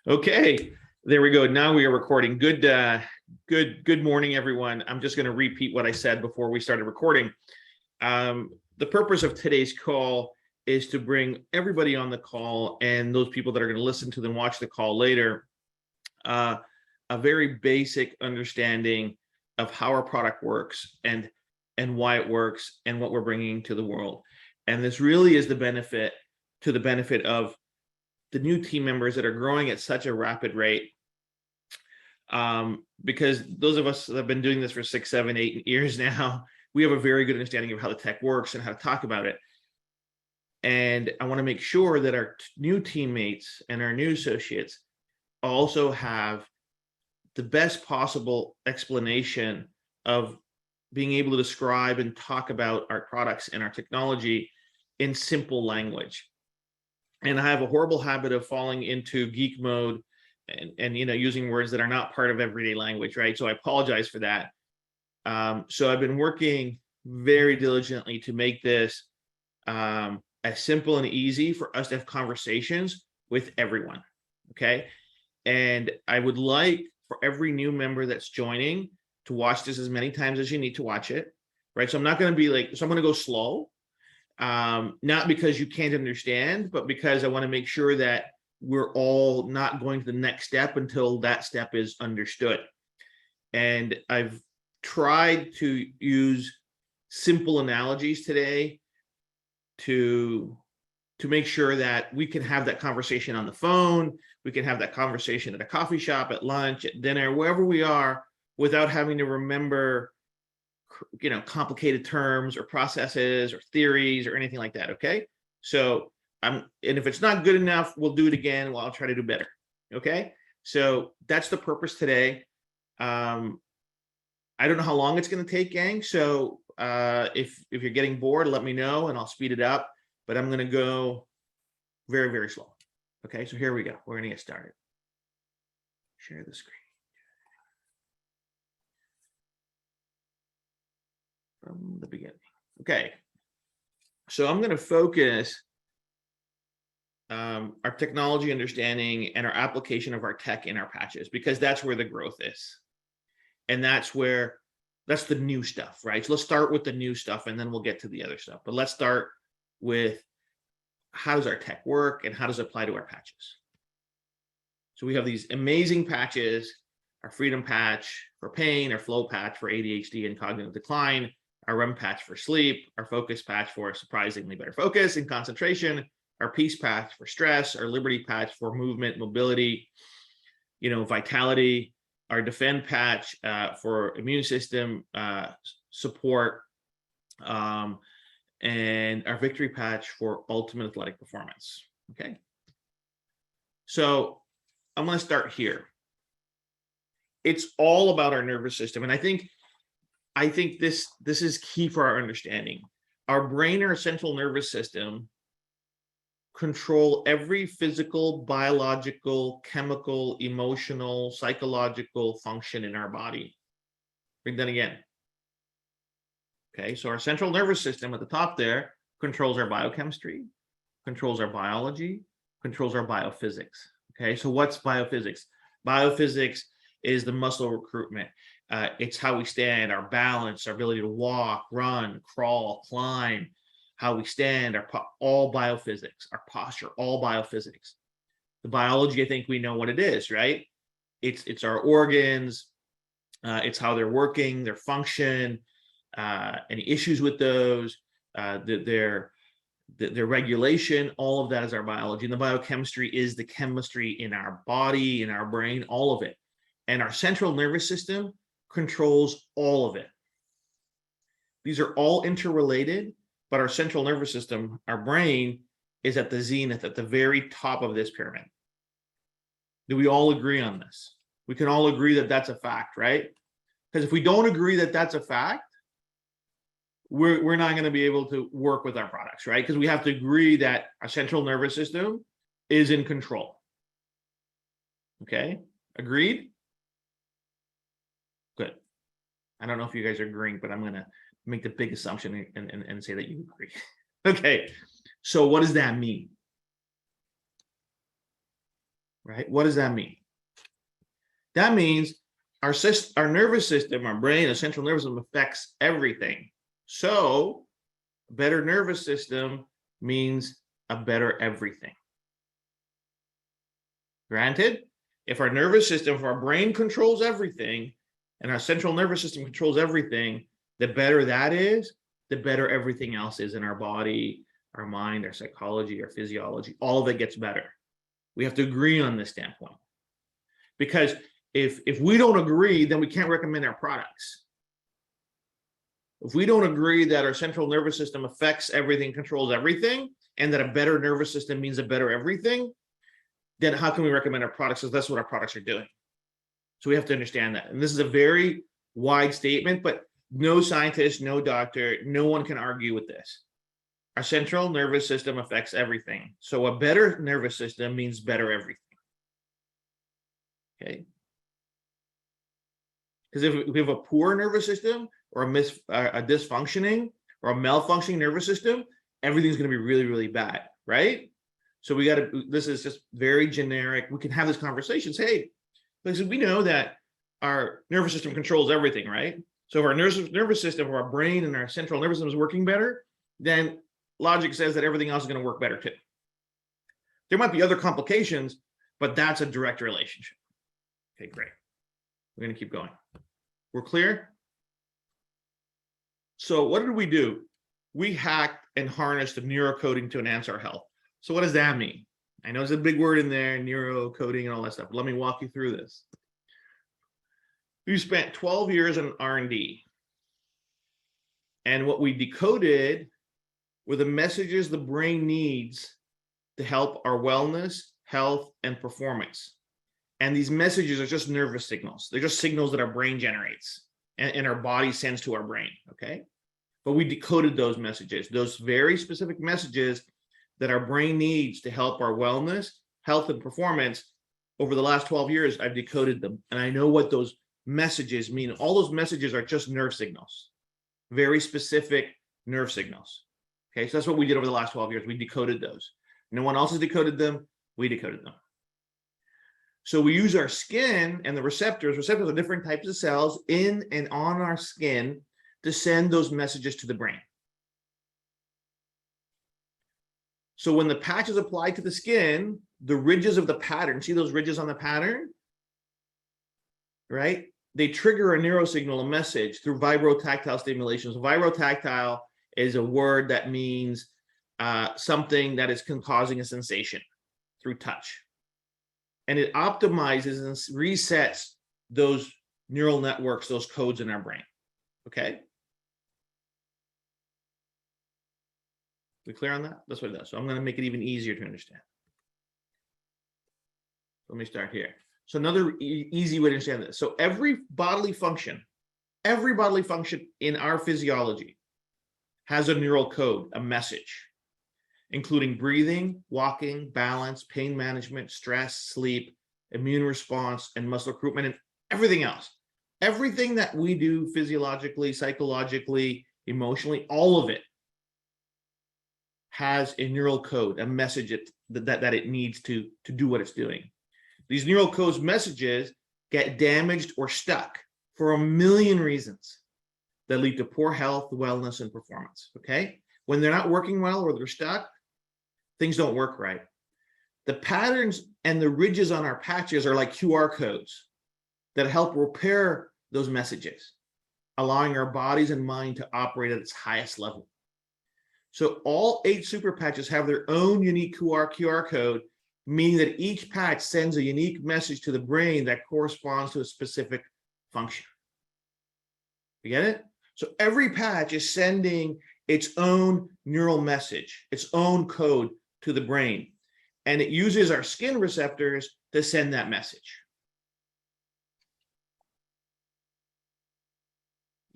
Okay, there we go. Now we are recording. Good morning, everyone. I'm just going to repeat what I said before we started recording. The purpose of today's call is to bring everybody on the call and those people that are going to listen to them, watch the call later, a very basic understanding of how our product works and why it works and what we're bringing to the world. And this really is the benefit of the new team members that are growing at such a rapid rate, because those of us that have been doing this for 6, 7, 8 years now, we have a very good understanding of how the tech works and how to talk about it. And I want to make sure that our new teammates and our new associates also have the best possible explanation of being able to describe and talk about our products and our technology in simple language. And I have a horrible habit of falling into geek mode and using words that are not part of everyday language, right? So I apologize for that. So I've been working very diligently to make this as simple and easy for us to have conversations with everyone, okay? And I would like for every new member that's joining to watch this as many times as you need to watch it, right? So I'm not going to be like, so I'm going to go slow. Not because you can't understand, but because I want to make sure that we're all not going to the next step until that step is understood. And I've tried to use simple analogies today to make sure that we can have that conversation on the phone, we can have that conversation at a coffee shop, at lunch, at dinner, wherever we are, without having to remember complicated terms or processes or theories or anything like that. Okay. So and if it's not good enough, we'll do it again. Well, I'll try to do better. Okay. So that's the purpose today. I don't know how long it's going to take, gang. So if you're getting bored, let me know and I'll speed it up, but I'm going to go very, very slow. Okay. So here we go. We're going to get started. Share the screen. From the beginning. Okay, so I'm going to focus our technology understanding and our application of our tech in our patches, because that's where the growth is. And that's the new stuff, right? So let's start with the new stuff and then we'll get to the other stuff. But let's start with how does our tech work and how does it apply to our patches? So we have these amazing patches, our freedom patch for pain, our flow patch for ADHD and cognitive decline, our REM patch for sleep, our focus patch for surprisingly better focus and concentration, our peace patch for stress, our liberty patch for movement, mobility, vitality, our defend patch for immune system support, and our victory patch for ultimate athletic performance. Okay. So I'm going to start here. It's all about our nervous system. And I think this is key for our understanding. Our brain, our central nervous system, control every physical, biological, chemical, emotional, psychological function in our body. Bring that again. Okay, so our central nervous system at the top there controls our biochemistry, controls our biology, controls our biophysics. Okay, so what's biophysics? Biophysics is the muscle recruitment. It's how we stand, our balance, our ability to walk, run, crawl, climb, how we stand, all biophysics, our posture, all biophysics. The biology, I think we know what it is, right? It's our organs, it's how they're working, their function, any issues with those, their regulation, all of that is our biology. And the biochemistry is the chemistry in our body, in our brain, all of it. And our central nervous system controls all of it. These are all interrelated, but our central nervous system, our brain, is at the zenith, at the very top of this pyramid. Do we all agree on this? We can all agree that that's a fact, right? Because if we don't agree that that's a fact, we're not going to be able to work with our products, right? Because we have to agree that our central nervous system is in control. Okay, agreed? Good. I don't know if you guys are agreeing, but I'm going to make the big assumption and say that you agree. Okay, so what does that mean? right? What does that mean? That means our nervous system, our brain, the central nervous system affects everything. So a better nervous system means a better everything. Granted, if our nervous system, if our brain controls everything and our central nervous system controls everything, the better that is, the better everything else is in our body, our mind, our psychology, our physiology. All of it gets better. We have to agree on this standpoint. Because if we don't agree, then we can't recommend our products. If we don't agree that our central nervous system affects everything, controls everything, and that a better nervous system means a better everything, then how can we recommend our products? Because that's what our products are doing. So we have to understand that. And this is a very wide statement, but no scientist, no doctor, no one can argue with this. Our central nervous system affects everything. So a better nervous system means better everything. Okay. Because if we have a poor nervous system or a dysfunctioning or a malfunctioning nervous system, everything's going to be really, really bad, right? So we got to, this is just very generic. We can have this conversation. Say, hey, listen, we know that our nervous system controls everything, right? So if our nervous system or our brain and our central nervous system is working better, then logic says that everything else is going to work better too. There might be other complications, but that's a direct relationship. Okay, great. We're going to keep going. We're clear? So what did we do? We hacked and harnessed the neurocoding to enhance our health. So what does that mean? I know there's a big word in there, neurocoding and all that stuff. But let me walk you through this. We spent 12 years in R&D. And what we decoded were the messages the brain needs to help our wellness, health, and performance. And these messages are just nervous signals. They're just signals that our brain generates and our body sends to our brain, okay? But we decoded those messages, those very specific messages that our brain needs to help our wellness, health, and performance. Over the last 12 years, I've decoded them, and I know what those messages mean. All those messages are just nerve signals, very specific nerve signals. Okay, so that's what we did over the last 12 years. We decoded those. No one else has decoded them. We decoded them. So we use our skin and the receptors. Receptors are different types of cells in and on our skin to send those messages to the brain. So when the patch is applied to the skin, the ridges of the pattern, see those ridges on the pattern, right? They trigger a neurosignal, a message through vibrotactile stimulation. So vibrotactile is a word that means something that is causing a sensation through touch. And it optimizes and resets those neural networks, those codes in our brain, okay? We clear on that? That's what it does. So I'm going to make it even easier to understand. Let me start here. So another easy way to understand this. So every bodily function in our physiology has a neural code, a message, including breathing, walking, balance, pain management, stress, sleep, immune response, and muscle recruitment, and everything else. Everything that we do physiologically, psychologically, emotionally, all of it has a neural code, a message that it needs to do what it's doing. These neural codes messages get damaged or stuck for a million reasons that lead to poor health, wellness, and performance, okay? When they're not working well or they're stuck, things don't work right. The patterns and the ridges on our patches are like QR codes that help repair those messages, allowing our bodies and mind to operate at its highest level. So all 8 super patches have their own unique QR code, meaning that each patch sends a unique message to the brain that corresponds to a specific function. You get it? So every patch is sending its own neural message, its own code to the brain, and it uses our skin receptors to send that message.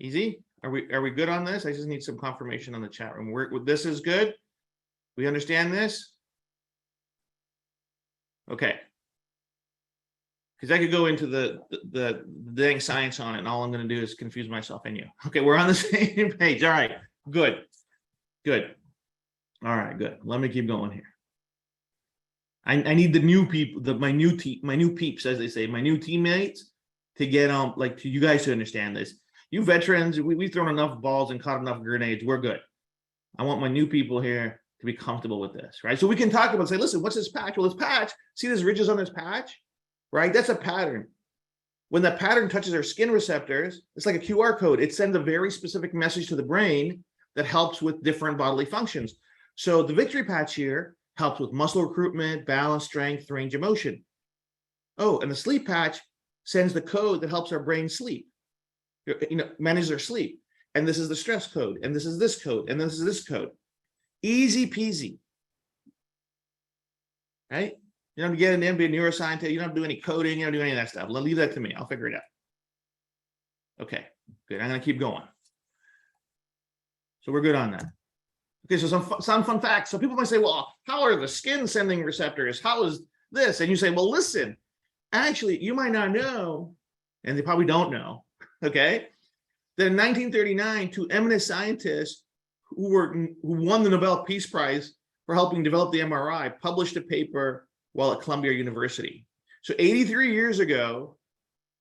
Easy? Are we good on this? I just need some confirmation on the chat room. This is good? We understand this? Okay. Because I could go into the dang science on it, and all I'm going to do is confuse myself and you. Okay, we're on the same page. All right, good. All right, good. Let me keep going here. I need the new people, my new peeps, as they say, my new teammates, to get on, like, to you guys to understand this. You veterans, we've thrown enough balls and caught enough grenades. We're good. I want my new people here to be comfortable with this, right? So we can talk about, say, listen, what's this patch? Well, this patch, see these ridges on this patch, right? That's a pattern. When that pattern touches our skin receptors, it's like a QR code. It sends a very specific message to the brain that helps with different bodily functions. So the victory patch here helps with muscle recruitment, balance, strength, range of motion. Oh, and the sleep patch sends the code that helps our brain sleep, manage their sleep. And this is the stress code, and this is this code, and this is this code. Easy peasy, right? You don't have to get an MBA neuroscientist. You don't have to do any coding. You don't do any of that stuff. Leave that to me. I'll figure it out. Okay, good. I'm going to keep going. So we're good on that. Okay, so some fun facts. So people might say, well, how are the skin sending receptors? How is this? And you say, well, listen, actually, you might not know, and they probably don't know, okay, that in 1939, two eminent scientists who won the Nobel Peace Prize for helping develop the MRI published a paper while at Columbia University. So 83 years ago,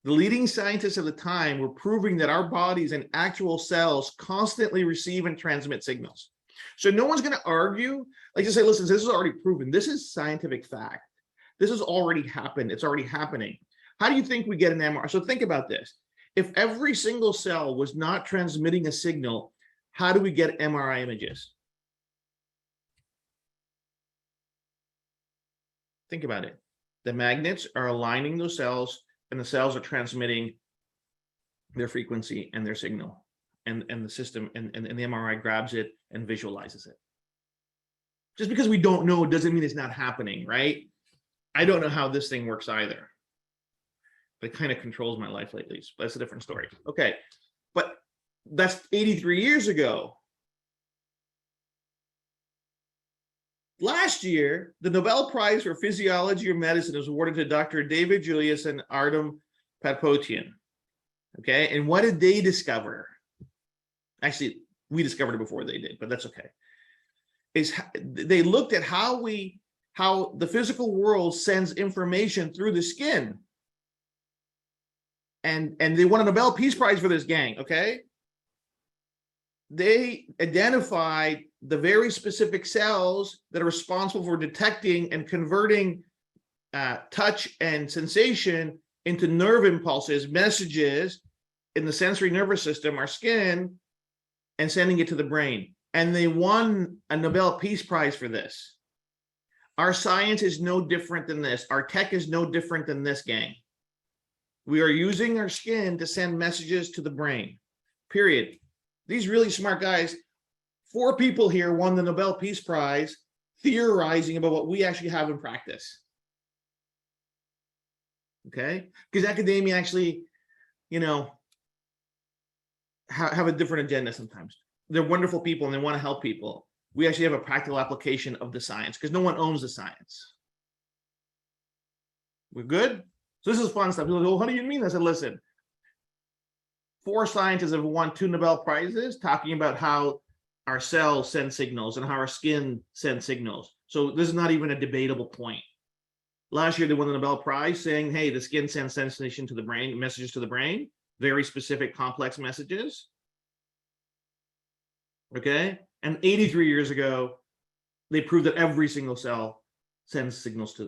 the leading scientists of the time were proving that our bodies and actual cells constantly receive and transmit signals. So no one's going to argue, like to say, listen, this is already proven. This is scientific fact. This has already happened. It's already happening. How do you think we get an MRI? So think about this. If every single cell was not transmitting a signal, how do we get MRI images? Think about it. The magnets are aligning those cells, and the cells are transmitting their frequency and their signal. And the system and the MRI grabs it and visualizes it. Just because we don't know doesn't mean it's not happening, right? I don't know how this thing works either. But it kind of controls my life lately. But that's a different story. Okay, but that's 83 years ago. Last year, the Nobel Prize for Physiology or Medicine was awarded to Dr. David Julius and Artem Patpotian. Okay, and what did they discover? Actually, we discovered it before they did, but that's okay. They looked at how the physical world sends information through the skin. And they won a Nobel Peace Prize for this, gang, okay? They identified the very specific cells that are responsible for detecting and converting touch and sensation into nerve impulses, messages in the sensory nervous system, our skin, and sending it to the brain. And they won a Nobel Peace Prize for this. Our science is no different than this. Our tech is no different than this, gang. We are using our skin to send messages to the brain, period. These really smart guys, 4 people here won the Nobel Peace Prize theorizing about what we actually have in practice. Okay? Because academia actually, have a different agenda sometimes. They're wonderful people and they want to help people. We actually have a practical application of the science because no one owns the science. We're good? So this is fun stuff. People go, well, how do you mean? I said, listen, 4 scientists have won 2 Nobel Prizes talking about how our cells send signals and how our skin sends signals. So this is not even a debatable point. Last year, they won the Nobel Prize saying, hey, the skin sends sensation to the brain, messages to the brain, very specific, complex messages. Okay? And 83 years ago, they proved that every single cell sends signals.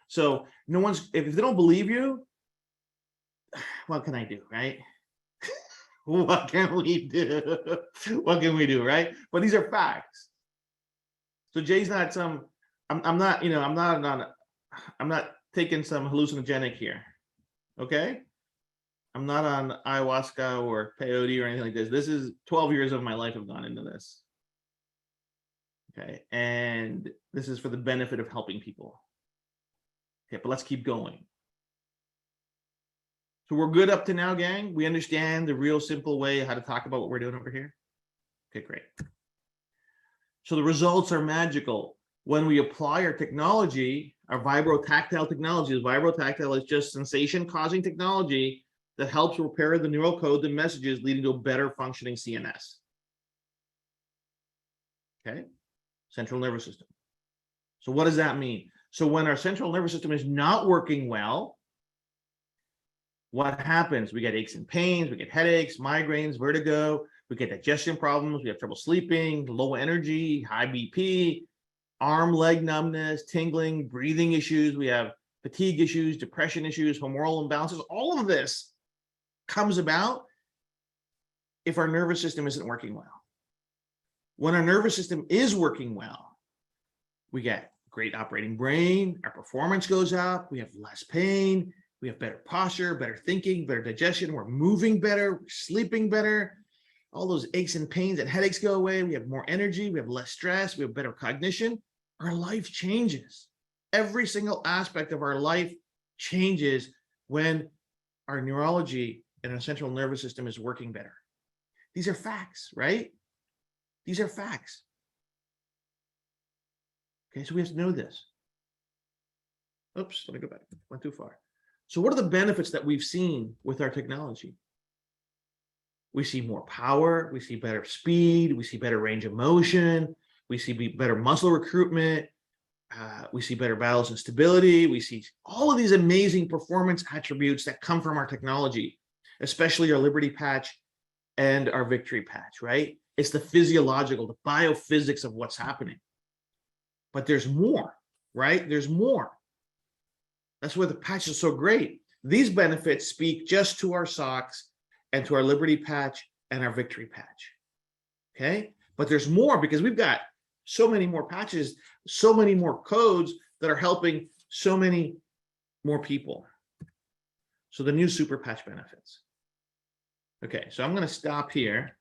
So no one's, if they don't believe you, what can I do, right? What can we do? What can we do, right? But these are facts. So Jay's not some, I'm not taking some hallucinogenic here, okay? I'm not on ayahuasca or peyote or anything like this. This is 12 years of my life have gone into this. Okay, and this is for the benefit of helping people. Okay, but let's keep going. So we're good up to now, gang. We understand the real simple way how to talk about what we're doing over here. Okay, great. So the results are magical. When we apply our technology, our vibrotactile technology, vibrotactile is just sensation-causing technology that helps repair the neural code and messages leading to a better functioning CNS. Okay, central nervous system. So what does that mean? So when our central nervous system is not working well, what happens? We get aches and pains, we get headaches, migraines, vertigo, we get digestion problems, we have trouble sleeping, low energy, high BP, arm, leg numbness, tingling, breathing issues. We have fatigue issues, depression issues, hormonal imbalances. All of this comes about if our nervous system isn't working well. When our nervous system is working well, we get great operating brain, our performance goes up, we have less pain, we have better posture, better thinking, better digestion, we're moving better, we're sleeping better, all those aches and pains and headaches go away, we have more energy, we have less stress, we have better cognition. Our life changes. Every single aspect of our life changes when our neurology and our central nervous system is working better. These are facts, right? These are facts. Okay, so we have to know this. Oops, let me go back. Went too far. So what are the benefits that we've seen with our technology? We see more power, we see better speed, we see better range of motion, we see better muscle recruitment, we see better balance and stability, we see all of these amazing performance attributes that come from our technology, especially our Liberty patch and our Victory patch, right? It's the physiological, the biophysics of what's happening. But there's more, right? There's more. That's why the patch is so great. These benefits speak just to our socks and to our Liberty patch and our Victory patch, okay? But there's more because we've got so many more patches, so many more codes that are helping so many more people. So the new super patch benefits. Okay, so I'm going to stop here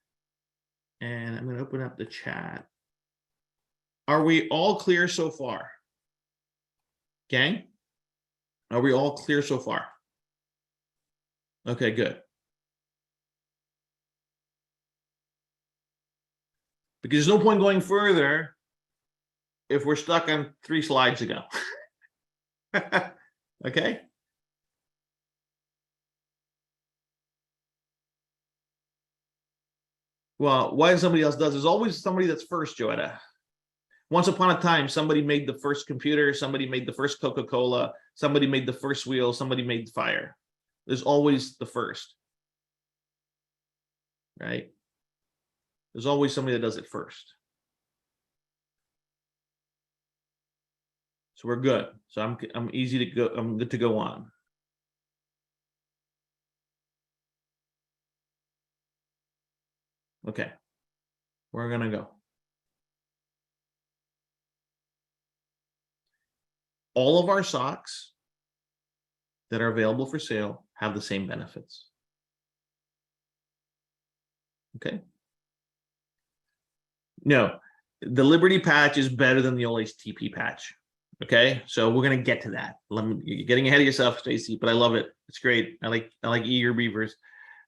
and I'm going to open up the chat. Are we all clear so far? Gang? Are we all clear so far? Okay, good. Because there's no point going further if we're stuck on 3 slides ago. Okay? Well, why somebody else does, there's always somebody that's first, Joetta. Once upon a time, somebody made the first computer, somebody made the first Coca-Cola, somebody made the first wheel, somebody made the fire. There's always the first, right? There's always somebody that does it first. So we're good. So I'm easy to go. I'm good to go on. Okay, we're gonna go. All of our socks that are available for sale have the same benefits. Okay. No, the Liberty patch is better than the old TP patch. Okay, so we're gonna get to that. You're getting ahead of yourself, Stacy, but I love it. It's great. I like eager beavers.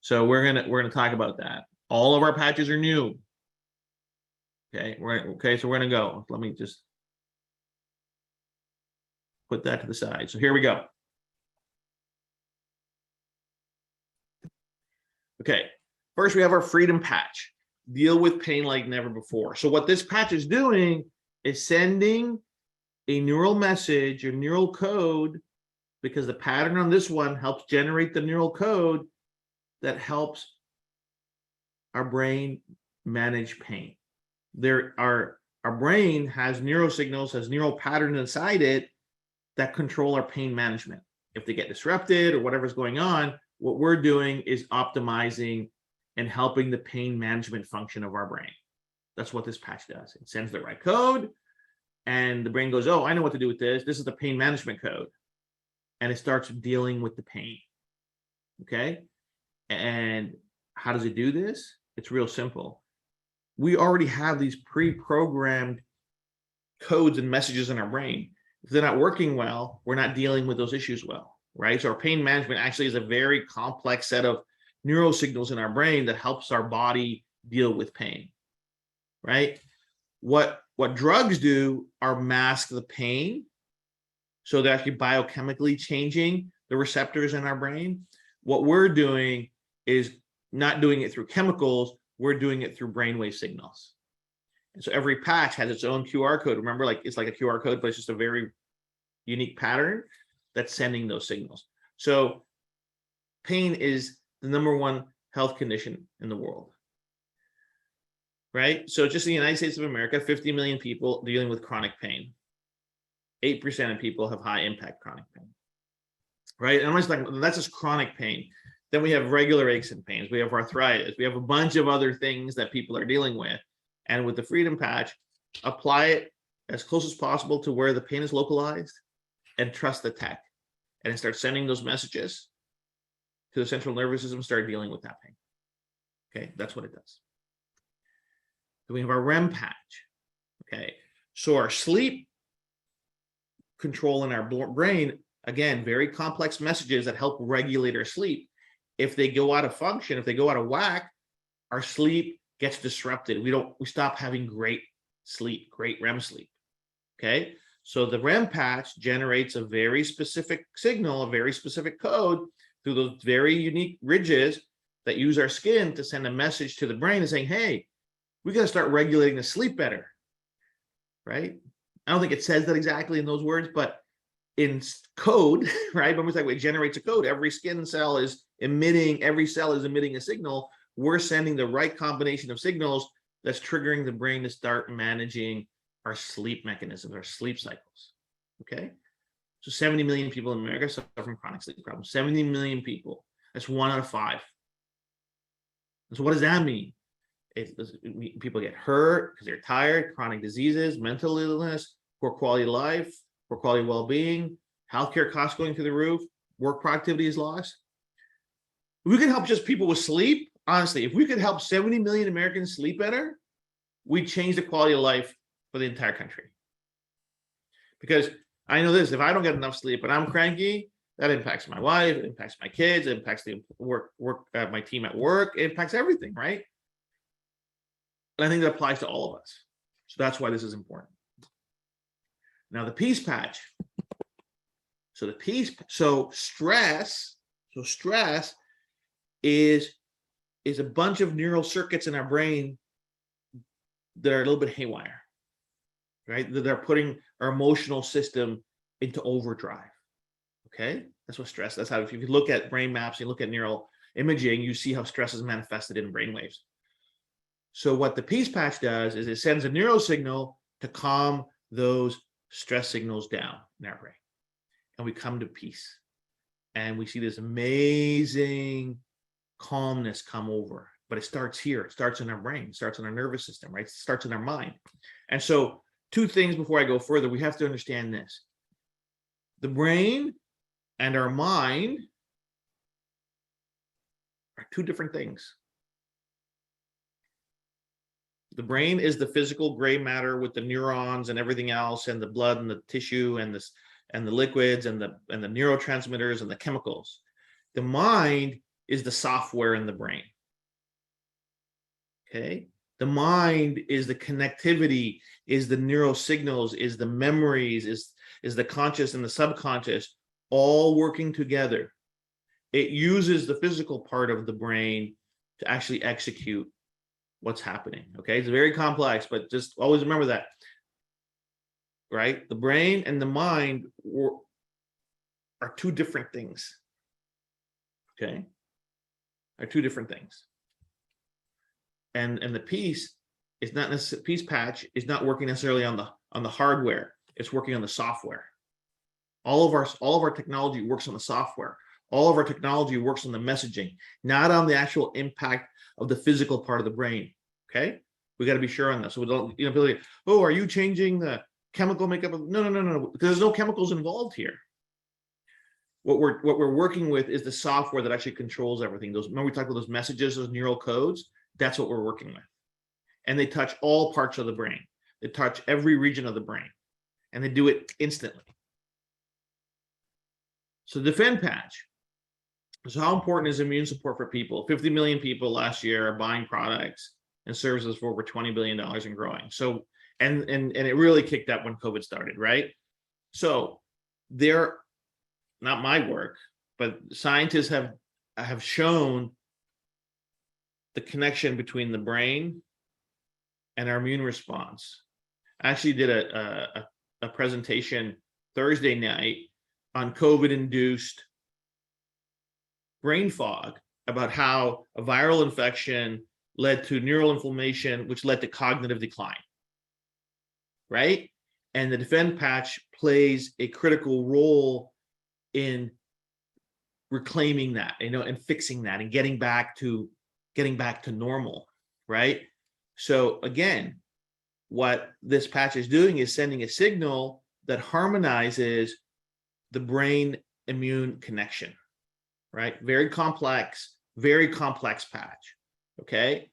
So we're gonna talk about that. All of our patches are new. Okay, so we're gonna go. Let me just put that to the side. So here we go. Okay, first we have our Freedom patch. Deal with pain like never before. So what this patch is doing is sending a neural message, a neural code, because the pattern on this one helps generate the neural code that helps our brain manage pain. Our brain has neurosignals, has neural patterns inside it that control our pain management. If they get disrupted or whatever's going on, what we're doing is optimizing and helping the pain management function of our brain. That's what this patch does. It sends the right code, and the brain goes, oh, I know what to do with this. This is the pain management code. And it starts dealing with the pain. Okay? And how does it do this? It's real simple. We already have these pre-programmed codes and messages in our brain. If they're not working well, we're not dealing with those issues well, right? So our pain management actually is a very complex set of neurosignals in our brain that helps our body deal with pain, right? What drugs do are mask the pain. So they're actually biochemically changing the receptors in our brain. What we're doing is not doing it through chemicals, we're doing it through brainwave signals. And so every patch has its own QR code. Remember, like it's like a QR code, but it's just a very unique pattern that's sending those signals. So pain is the #1 health condition in the world, right? So just in the United States of America, 50 million people dealing with chronic pain. 8% of people have high impact chronic pain, right? And I'm just like, that's just chronic pain. Then we have regular aches and pains. We have arthritis. We have a bunch of other things that people are dealing with. And with the Freedom Patch, apply it as close as possible to where the pain is localized and trust the tech. And it starts sending those messages to the central nervous system, start dealing with that pain. Okay, that's what it does. Then we have our REM patch. Okay, so our sleep control in our brain, again, very complex messages that help regulate our sleep. If they go out of function, if they go out of whack, our sleep gets disrupted. We stop having great sleep, great REM sleep. Okay, so the REM patch generates a very specific signal, a very specific code through those very unique ridges that use our skin to send a message to the brain and saying, hey, we got to start regulating the sleep better, right? I don't think it says that exactly in those words, but in code, right? But like it generates a code. Every skin cell is emitting, every cell is emitting a signal. We're sending the right combination of signals that's triggering the brain to start managing our sleep mechanisms, our sleep cycles. Okay. So 70 million people in America suffer from chronic sleep problems. 70 million people. That's 1 out of 5. And so what does that mean? People get hurt because they're tired, chronic diseases, mental illness, poor quality of life, poor quality of well-being, healthcare costs going through the roof, work productivity is lost. If we can help just people with sleep, honestly, if we could help 70 million Americans sleep better, we'd change the quality of life for the entire country. Because I know this, if I don't get enough sleep and I'm cranky, that impacts my wife, it impacts my kids, it impacts the my team at work, it impacts everything, right? And I think that applies to all of us. So that's why this is important. Now the peace patch. So stress is a bunch of neural circuits in our brain that are a little bit haywire, right? That are putting our emotional system into overdrive. Okay, that's what stress. That's how, if you look at brain maps, you look at neural imaging, you see how stress is manifested in brain waves. So what the peace patch does is it sends a neural signal to calm those stress signals down in our brain, and we come to peace, and we see this amazing calmness come over. But it starts here. It starts in our brain. It starts in our nervous system, right? It starts in our mind. And so 2 things before I go further, we have to understand this. The brain and our mind are 2 different things. The brain is the physical gray matter with the neurons and everything else, and the blood and the tissue and this and the liquids and the neurotransmitters and the chemicals. The mind is the software in the brain. Okay, the mind is the connectivity, is the neural signals, is the memories, is the conscious and the subconscious all working together. It uses the physical part of the brain to actually execute what's happening. Okay, it's very complex, but just always remember that, right? The brain and the mind are 2 different things. Okay, are 2 different things. And the peace is not necessarily, peace patch is not working necessarily on the hardware. It's working on the software. All of our technology works on the software. All of our technology works on the messaging, not on the actual impact of the physical part of the brain. Okay, we got to be sure on this. So we don't, be like, oh, are you changing the chemical makeup? No. There's no chemicals involved here. What we're working with is the software that actually controls everything. Remember we talked about those messages, those neural codes. That's what we're working with, and they touch all parts of the brain. They touch every region of the brain, and they do it instantly. So defend patch. So how important is immune support for people? 50 million people last year are buying products and services for over $20 billion and growing. So, and it really kicked up when COVID started, right? So they're not my work, but scientists have shown the connection between the brain and our immune response. I actually did a presentation Thursday night on COVID-induced brain fog, about how a viral infection led to neural inflammation, which led to cognitive decline, right? And the defend patch plays a critical role in reclaiming that, and fixing that, and getting back to normal, right? So again, what this patch is doing is sending a signal that harmonizes the brain immune connection, right? Very complex patch. Okay.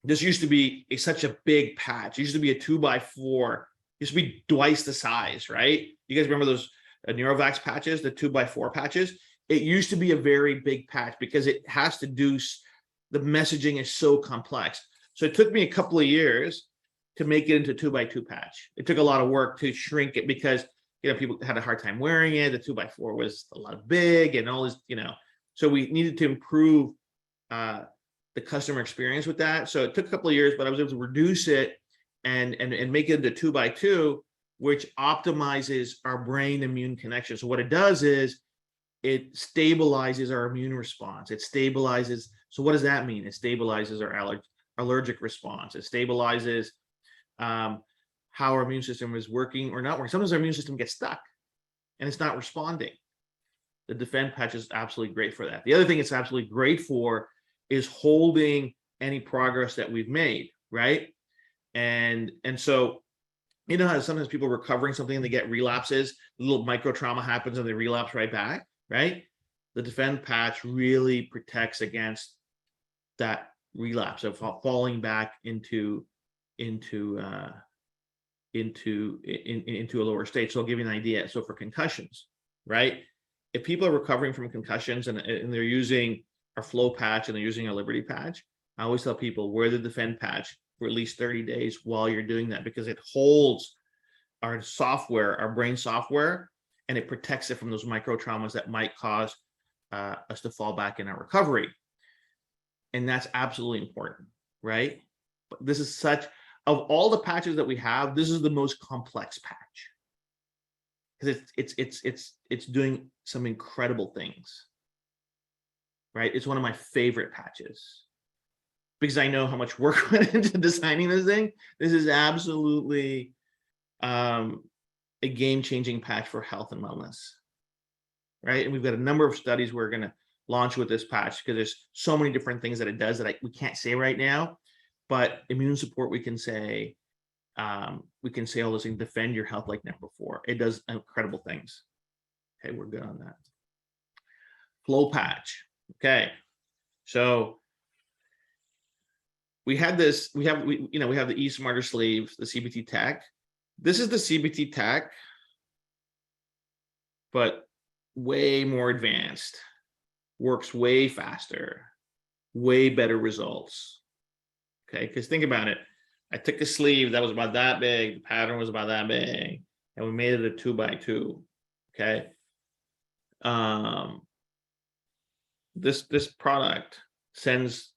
This used to be such a big patch. It used to be a 2x4. It used to be twice the size, right? You guys remember those Neurovax patches, the 2x4 patches? It used to be a very big patch because it has to do, the messaging is so complex. So it took me a couple of years to make it into 2x2 patch. It took a lot of work to shrink it because, people had a hard time wearing it. The 2x4 was a lot big and all this, so we needed to improve the customer experience with that. So it took a couple of years, but I was able to reduce it and make it into 2x2, which optimizes our brain immune connection. So what it does is it stabilizes our immune response. It stabilizes. So what does that mean? It stabilizes our allergic response. It stabilizes how our immune system is working or not working. Sometimes our immune system gets stuck and it's not responding. The defend patch is absolutely great for that. The other thing it's absolutely great for is holding any progress that we've made, right? And so, how sometimes people are recovering something and they get relapses, a little micro trauma happens and they relapse right back, right? The defend patch really protects against that relapse of falling back into a lower state. So I'll give you an idea. So for concussions, right? If people are recovering from concussions and they're using our flow patch and they're using our Liberty patch, I always tell people wear the defend patch for at least 30 days while you're doing that, because it holds our software, our brain software, and it protects it from those micro traumas that might cause us to fall back in our recovery. And that's absolutely important, right? But this is of all the patches that we have, this is the most complex patch because it's doing some incredible things, right? It's one of my favorite patches because I know how much work went into designing this thing. This is absolutely a game-changing patch for health and wellness, right? And we've got a number of studies we're going to launch with this patch because there's so many different things that it does that we can't say right now. But immune support, we can say all those things. Defend your health like never before. It does incredible things. Okay, we're good on that. Flow patch. Okay, so we have the eSmarter sleeve, the CBT Tech. This is the CBT Tech, but way more advanced. Works way faster, way better results. Okay, because think about it. I took a sleeve that was about that big, the pattern was about that big, and we made it a 2x2. Okay. This product sends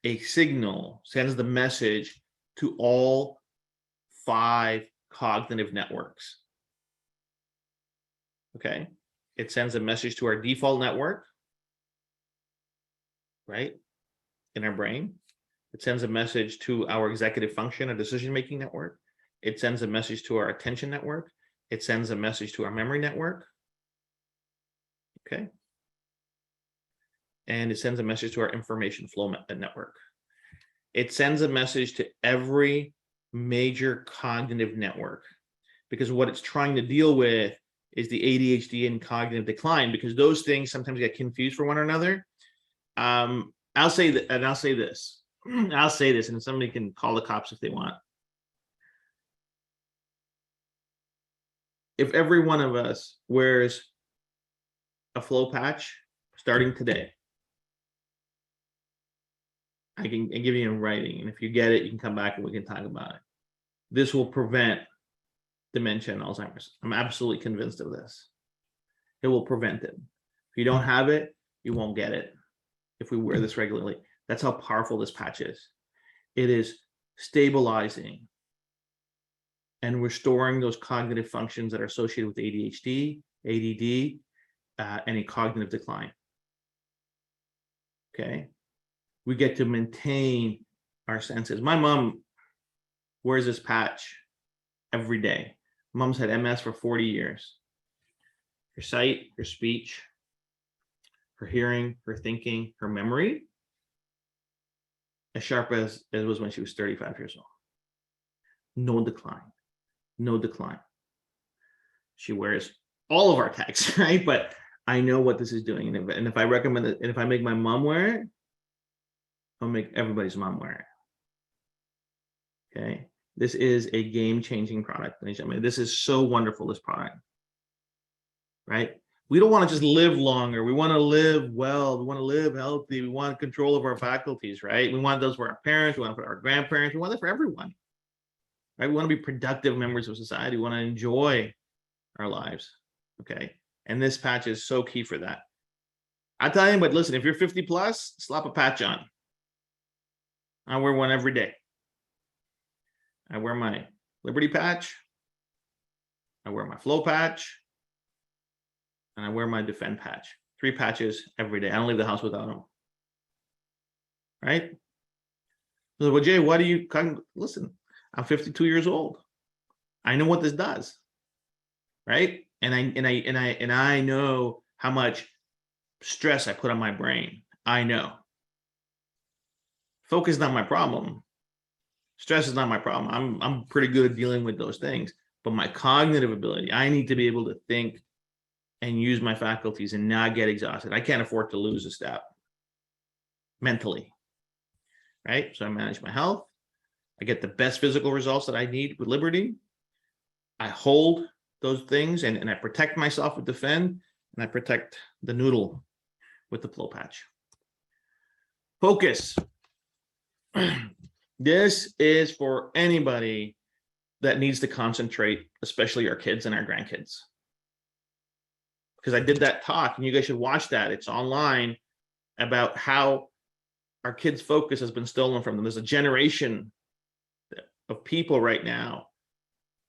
a signal, sends the message to all 5 cognitive networks. Okay. It sends a message to our default network, right, in our brain. It sends a message to our executive function, a decision-making network. It sends a message to our attention network. It sends a message to our memory network. Okay. And it sends a message to our information flow network. It sends a message to every major cognitive network, because what it's trying to deal with is the ADHD and cognitive decline, because those things sometimes get confused for one another. I'll say that, and I'll say this, and somebody can call the cops if they want. If every one of us wears a flow patch starting today, I can give you in writing, and if you get it, you can come back and we can talk about it. This will prevent dementia and Alzheimer's. I'm absolutely convinced of this. It will prevent it. If you don't have it, you won't get it if we wear this regularly. That's how powerful this patch is. It is stabilizing and restoring those cognitive functions that are associated with ADHD, ADD, any cognitive decline. Okay. We get to maintain our senses. My mom wears this patch every day. Mom's had MS for 40 years. Her sight, her speech, her hearing, her thinking, her memory, as sharp as it was when she was 35 years old. No decline. No decline. She wears all of our tags, right? But I know what this is doing. And if I recommend it, and if I make my mom wear it, I'll make everybody's mom wear it. Okay. This is a game-changing product. I mean, this is so wonderful, this product. Right? We don't want to just live longer. We want to live well. We want to live healthy. We want control of our faculties, right? We want those for our parents. We want it for our grandparents. We want that for everyone. Right? We want to be productive members of society. We want to enjoy our lives. Okay. And this patch is so key for that. I tell you, but listen, if you're 50 plus, slap a patch on. I wear one every day. I wear my Liberty patch. I wear my Flow patch. And I wear my Defend patch. 3 patches every day. I don't leave the house without them. Right? So, well, Jay, why do you come? Listen, I'm 52 years old. I know what this does. Right? And I know how much stress I put on my brain. I know. Focus is not my problem. Stress is not my problem. I'm pretty good at dealing with those things. But my cognitive ability, I need to be able to think and use my faculties and not get exhausted. I can't afford to lose a step mentally. Right? So I manage my health. I get the best physical results that I need with Liberty. I hold those things and I protect myself with Defend, and I protect the noodle with the Flow patch. Focus. This is for anybody that needs to concentrate, especially our kids and our grandkids. Because I did that talk, and you guys should watch that. It's online, about how our kids' focus has been stolen from them. There's a generation of people right now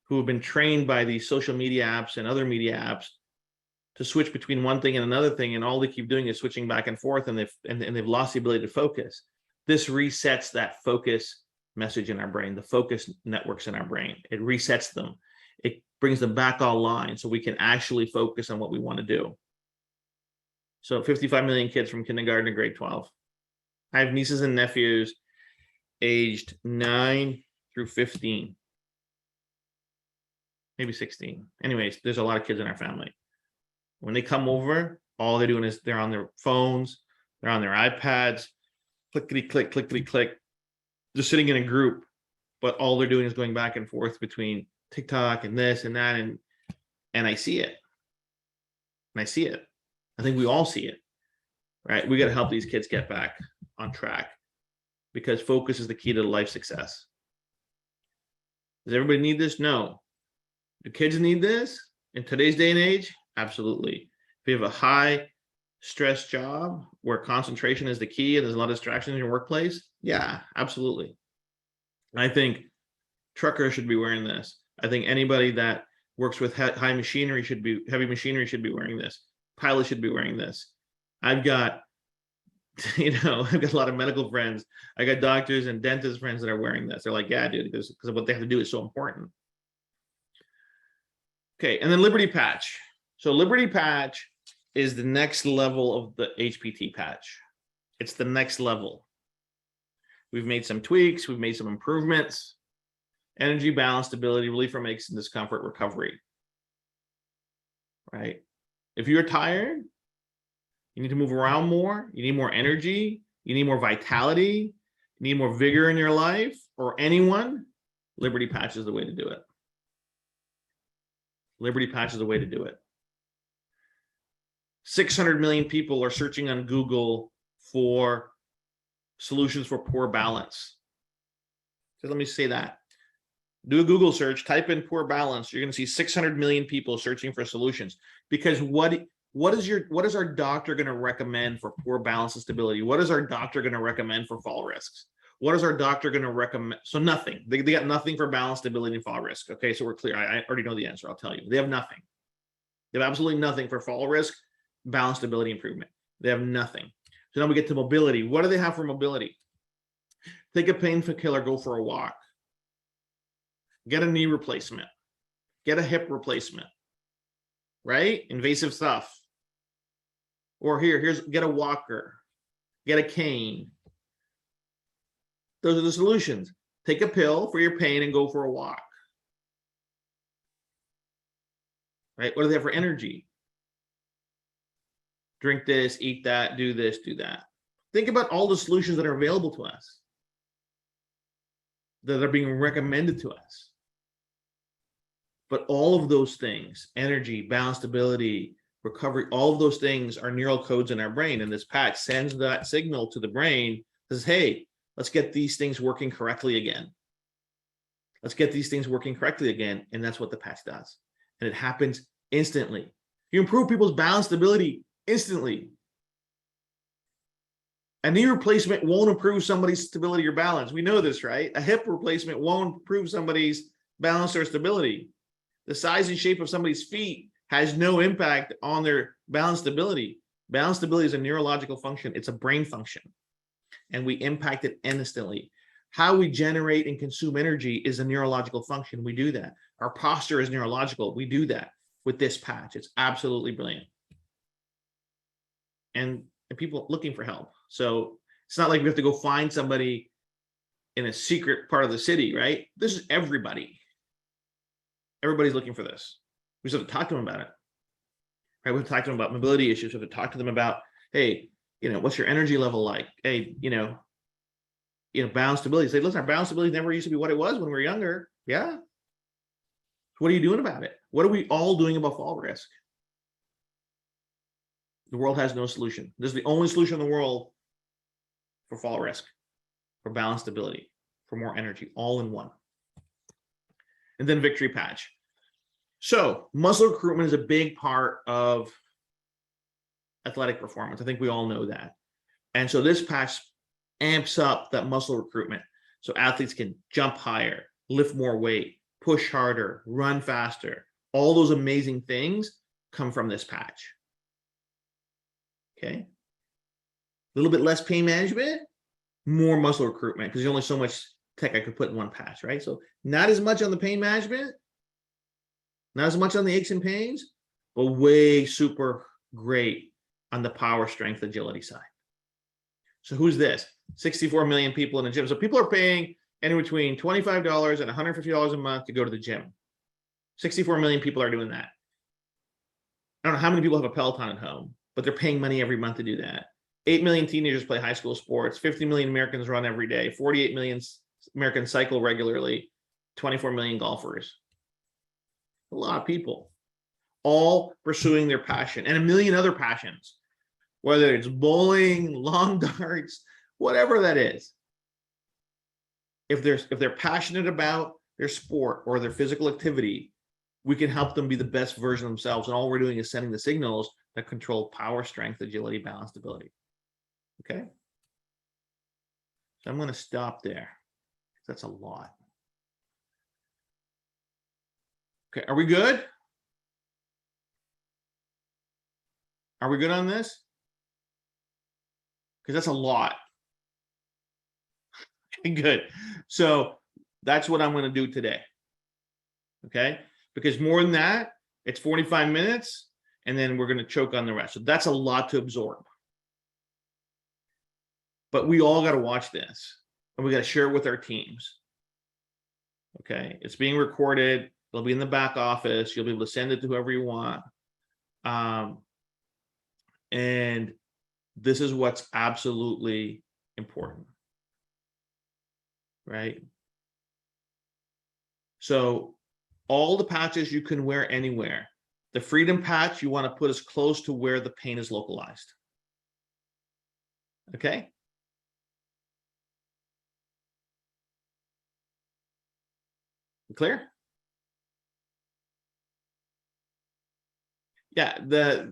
who have been trained by these social media apps and other media apps to switch between one thing and another thing, and all they keep doing is switching back and forth, and they've lost the ability to focus. This resets that focus message in our brain, the focus networks in our brain. It resets them. It brings them back online so we can actually focus on what we want to do. So 55 million kids from kindergarten to grade 12. I have nieces and nephews aged 9 through 15, maybe 16. Anyways, there's a lot of kids in our family. When they come over, all they're doing is they're on their phones, they're on their iPads, clickety click, clickety click. They're sitting in a group, but all they're doing is going back and forth between TikTok and this and that, and I see it. And I see it. I think we all see it, right? We got to help these kids get back on track, because focus is the key to life success. Does everybody need this? No. Do kids need this in today's day and age? Absolutely. If you have a high stress job where concentration is the key and there's a lot of distractions in your workplace, yeah, absolutely. I think truckers should be wearing this. I think anybody that works with heavy machinery should be wearing this. Pilots should be wearing this. I've got a lot of medical friends. I got doctors and dentist friends that are wearing this. They're like, yeah, dude, because what they have to do is so important. Okay, and then Liberty patch. So Liberty patch is the next level of the HPT patch. It's the next level. We've made some tweaks. We've made some improvements. Energy, balance, stability, relief from aches and discomfort, recovery. Right? If you're tired, you need to move around more. You need more energy. You need more vitality. You need more vigor in your life, or anyone, Liberty patch is the way to do it. Liberty patch is the way to do it. 600 million people are searching on Google for solutions for poor balance. So let me say that. Do a Google search, type in poor balance. You're going to see 600 million people searching for solutions. Because what is our doctor going to recommend for poor balance and stability? What is our doctor going to recommend for fall risks? What is our doctor going to recommend? So nothing. They got nothing for balance, stability, and fall risk. Okay, so we're clear. I already know the answer. I'll tell you. They have nothing. They have absolutely nothing for fall risk, balance, stability, improvement. They have nothing. So now we get to mobility. What do they have for mobility? Take a painkiller, go for a walk. Get a knee replacement. Get a hip replacement. Right? Invasive stuff. Or here's get a walker. Get a cane. Those are the solutions. Take a pill for your pain and go for a walk. Right? What do they have for energy? Drink this, eat that, do this, do that. Think about all the solutions that are available to us, that are being recommended to us. But all of those things, energy, balance, stability, recovery, all of those things are neural codes in our brain. And this patch sends that signal to the brain, says, hey, let's get these things working correctly again. Let's get these things working correctly again. And that's what the patch does. And it happens instantly. You improve people's balance, stability instantly. A knee replacement won't improve somebody's stability or balance. We know this, right? A hip replacement won't improve somebody's balance or stability. The size and shape of somebody's feet has no impact on their balance stability. Balance stability is a neurological function. It's a brain function. And we impact it instantly. How we generate and consume energy is a neurological function. We do that. Our posture is neurological. We do that with this patch. It's absolutely brilliant. And people looking for help. So it's not like we have to go find somebody in a secret part of the city, right? This is everybody. Everybody's looking for this. We just have to talk to them about it. Right? We have to talk to them about mobility issues. We have to talk to them about, hey, what's your energy level like? Hey, balance stability. Say, listen, our balance stability never used to be what it was when we were younger. Yeah. What are you doing about it? What are we all doing about fall risk? The world has no solution. This is the only solution in the world for fall risk, for balance stability, for more energy, all in one. And then victory patch. So muscle recruitment is a big part of athletic performance. I think we all know that. And so this patch amps up that muscle recruitment so athletes can jump higher, lift more weight, push harder, run faster. All those amazing things come from this patch. Okay. A little bit less pain management, more muscle recruitment, because there's only so much tech I could put in one patch, right? So not as much on the pain management, not as much on the aches and pains, but way super great on the power, strength, agility side. So who's this? 64 million people in the gym. So people are paying anywhere between $25 and $150 a month to go to the gym. 64 million people are doing that. I don't know how many people have a Peloton at home, but they're paying money every month to do that. 8 million teenagers play high school sports. 50 million Americans run every day. 48 million Americans cycle regularly. 24 million golfers. A lot of people, all pursuing their passion, and a million other passions, whether it's bowling, long darts, whatever that is. If they're passionate about their sport or their physical activity, we can help them be the best version of themselves. And all we're doing is sending the signals that control power, strength, agility, balance, stability. Okay. So I'm going to stop there. That's a lot. Okay. Are we good? Are we good on this? Because that's a lot. Okay, good. So that's what I'm going to do today. Okay. Because more than that, it's 45 minutes and then we're going to choke on the rest. So that's a lot to absorb. But we all got to watch this and we got to share it with our teams. Okay. It's being recorded. It'll be in the back office. You'll be able to send it to whoever you want. And this is what's absolutely important. Right? So all the patches you can wear anywhere. The freedom patch you want to put as close to where the pain is localized. Okay? Clear? Yeah, the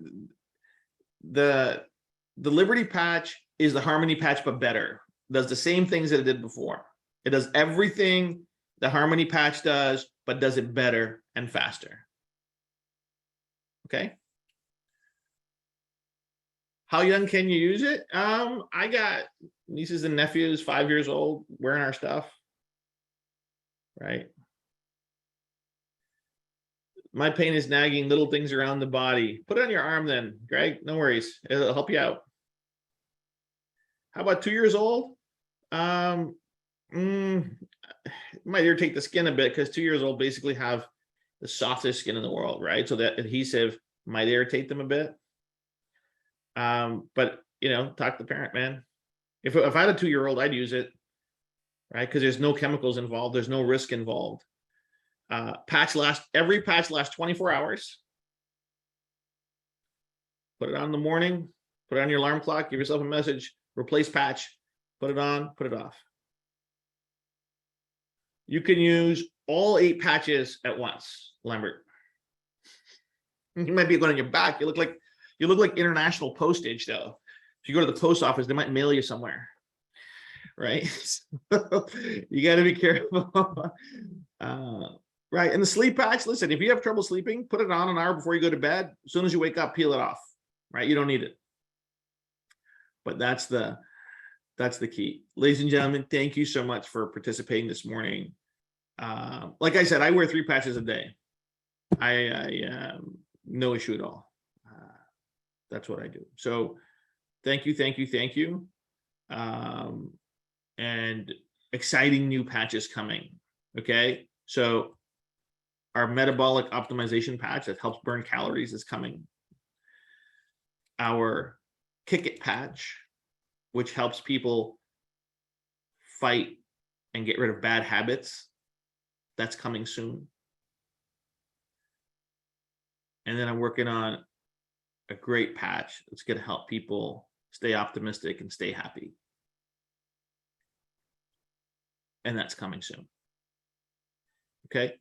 Liberty patch is the Harmony patch, but better. does the same things that it did before. It does everything the Harmony patch does, but does it better and faster. Okay. How young can you use it? I got nieces and nephews, 5 years old, wearing our stuff. Right. My pain is nagging, little things around the body. Put it on your arm then, Greg. No worries. It'll help you out. How about 2 years old? Might irritate the skin a bit because 2 years old basically have the softest skin in the world, right? So that adhesive might irritate them a bit. But you know, talk to the parent, man. If I had a 2-year-old, I'd use it, right? Because there's no chemicals involved, there's no risk involved. Every patch lasts 24 hours. Put it on in the morning, put it on your alarm clock, give yourself a message, replace patch, put it on, put it off. You can use all 8 patches at once, Lambert. You might be going on your back. You look like international postage, though. If you go to the post office, they might mail you somewhere, right? So, you got to be careful. Right, and the sleep patch. Listen, if you have trouble sleeping, put it on an hour before you go to bed. As soon as you wake up, peel it off. Right, you don't need it. But that's the key, ladies and gentlemen. Thank you so much for participating this morning. Like I said, I wear 3 patches a day. I no issue at all. That's what I do. So thank you. And exciting new patches coming. Okay, so our metabolic optimization patch that helps burn calories is coming. Our Kick It patch, which helps people fight and get rid of bad habits, that's coming soon. And then I'm working on a great patch that's going to help people stay optimistic and stay happy. And that's coming soon. Okay.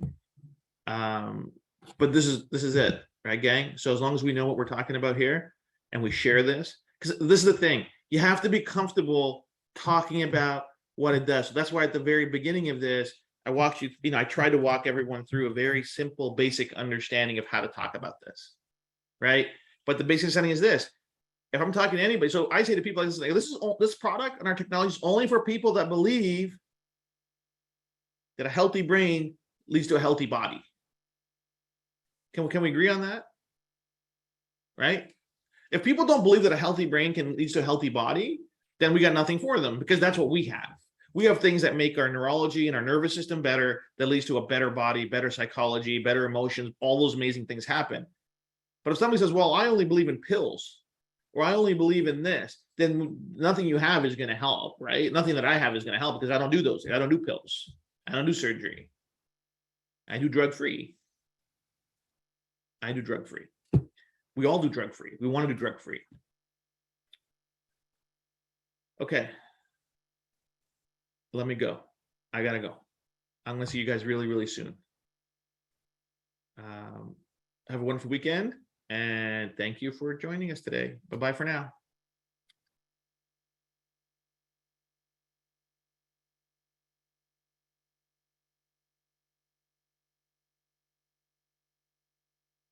But this is it, right, gang? So as long as we know what we're talking about here and we share this, because this is the thing, you have to be comfortable talking about what it does. So that's why at the very beginning of this, I tried to walk everyone through a very simple, basic understanding of how to talk about this, right? But the basic understanding is this: if I'm talking to anybody, so I say to people, this product and our technology is only for people that believe that a healthy brain leads to a healthy body. Can we agree on that? Right? If people don't believe that a healthy brain can lead to a healthy body, then we got nothing for them, because that's what we have. We have things that make our neurology and our nervous system better, that leads to a better body, better psychology, better emotions, all those amazing things happen. But if somebody says, well, I only believe in pills, or I only believe in this, then nothing you have is going to help, right? Nothing that I have is going to help, because I don't do those things. I don't do pills. I don't do surgery. I do drug-free. I do drug-free. We all do drug-free. We want to do drug-free. Okay. Let me go. I gotta go. I'm gonna see you guys really, really soon. Have a wonderful weekend, and thank you for joining us today. Bye-bye for now.